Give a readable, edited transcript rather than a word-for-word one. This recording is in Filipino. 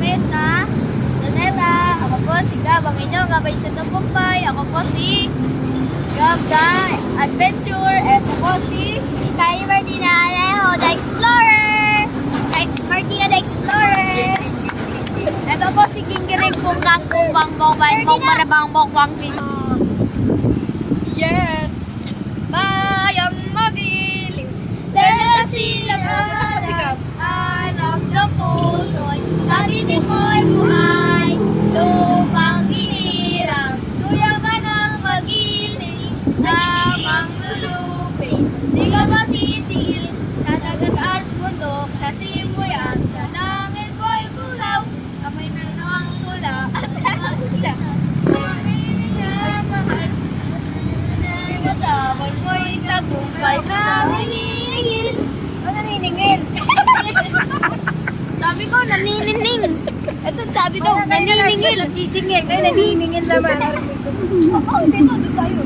kami sa Luneta. Ako po si Gab, ang inyong gabay sa Tagumpay. Ako po si Gab the Adventure. Ito po si Kay Martina Alejo, the Explorer. Kay Martina the Explorer. Ito po si Kingirig kung kang kumbang bong bang bong marabang bong bang pino. Yes! Bayang magiling, pero sa silaban, hanap ng puso, sabi ni Boy buhay, lupang hinirang, tuya ka ng magiling, namang lulupin, di ka masisingil, sa dagat at bundok, sa simuyan, sa langit ko'y bulaw, amoy na ang mula, at nagula, mahal, matapon mo'y tagumpay na naniningil. Ano naniningil? Sabi ko, naninining. Ito sabi daw, naniningil. Nagsisingil. Ngayon naniningil naman. Oo, dito, doon tayo.